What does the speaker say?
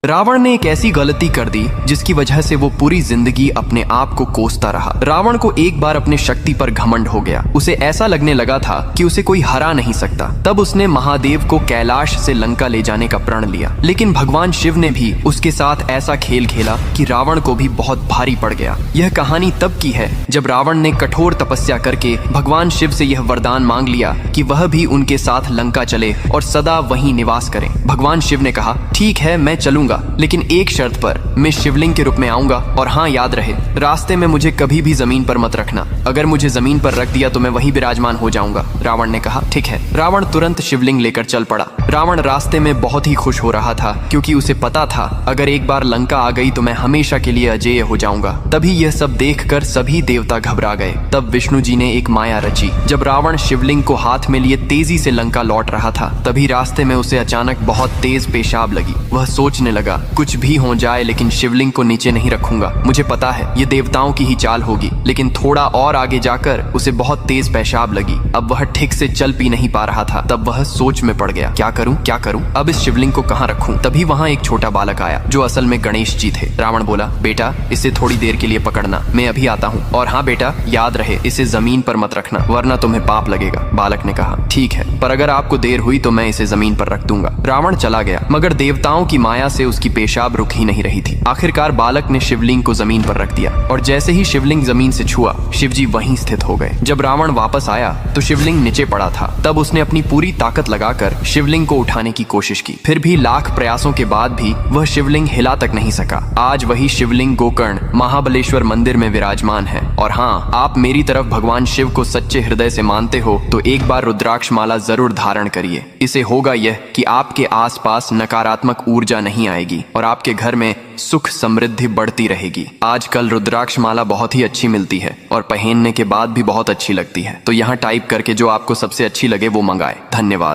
रावण ने एक ऐसी गलती कर दी जिसकी वजह से वो पूरी जिंदगी अपने आप को कोसता रहा। रावण को एक बार अपने शक्ति पर घमंड हो गया। उसे ऐसा लगने लगा था कि उसे कोई हरा नहीं सकता। तब उसने महादेव को कैलाश से लंका ले जाने का प्रण लिया। लेकिन भगवान शिव ने भी उसके साथ ऐसा खेल खेला कि रावण को भी बहुत भारी पड़ गया। यह कहानी तब की है जब रावण ने कठोर तपस्या करके भगवान शिव से यह वरदान मांग लिया कि वह भी उनके साथ लंका चले और सदा वहीं निवास करें। भगवान शिव ने कहा, ठीक है मैं चलूंगा, लेकिन एक शर्त पर। मैं शिवलिंग के रूप में आऊंगा और हाँ याद रहे, रास्ते में मुझे कभी भी जमीन पर मत रखना। अगर मुझे जमीन पर रख दिया तो मैं वहीं विराजमान हो जाऊंगा। रावण ने कहा, ठीक है। रावण तुरंत शिवलिंग लेकर चल पड़ा। रावण रास्ते में बहुत ही खुश हो रहा था क्योंकि उसे पता था अगर एक बार लंका आ गई तो मैं हमेशा के लिए अजेय हो जाऊंगा। तभी यह सब देखकर सभी देवता घबरा गए। तब विष्णु जी ने एक माया रची। जब रावण शिवलिंग को हाथ में लिए तेजी से लंका लौट रहा था, तभी रास्ते में उसे अचानक बहुत तेज पेशाब लगी। वह सोचने लगा, कुछ भी हो जाए लेकिन शिवलिंग को नीचे नहीं रखूंगा। मुझे पता है ये देवताओं की ही चाल होगी। लेकिन थोड़ा और आगे जाकर उसे बहुत तेज पेशाब लगी। अब वह ठीक से चल पी नहीं पा रहा था। तब वह सोच में पड़ गया, क्या करूं? अब इस शिवलिंग को कहाँ रखूं? तभी वहाँ एक छोटा बालक आया जो असल में गणेश जी थे। रावण बोला, बेटा इसे थोड़ी देर के लिए पकड़ना, मैं अभी आता हूँ। और हाँ बेटा, याद रहे इसे जमीन पर मत रखना वरना तुम्हें पाप लगेगा। बालक ने कहा, ठीक है, पर अगर आपको देर हुई तो मैं इसे जमीन पर रख दूंगा। रावण चला गया, मगर देवताओं की माया से उसकी पेशाब रुक ही नहीं रही थी। आखिरकार बालक ने शिवलिंग को जमीन पर रख दिया और जैसे ही शिवलिंग जमीन से छुआ, शिवजी वहीं स्थित हो गए। जब रावण वापस आया तो शिवलिंग नीचे पड़ा था। तब उसने अपनी पूरी ताकत लगाकर शिवलिंग को उठाने की कोशिश की। फिर भी लाख प्रयासों के बाद भी वह शिवलिंग हिला तक नहीं सका। आज वही शिवलिंग गोकर्ण महाबलेश्वर मंदिर में विराजमान है। और हाँ, आप मेरी तरफ भगवान शिव को सच्चे हृदय से मानते हो तो एक बार रुद्राक्ष माला जरूर धारण करिए। इसे होगा यह कि आपके आसपास नकारात्मक ऊर्जा नहीं आएगी और आपके घर में सुख समृद्धि बढ़ती रहेगी। आजकल रुद्राक्ष माला बहुत ही अच्छी मिलती है और पहनने के बाद भी बहुत अच्छी लगती है। तो यहाँ टाइप करके जो आपको सबसे अच्छी लगे वो मंगाए। धन्यवाद।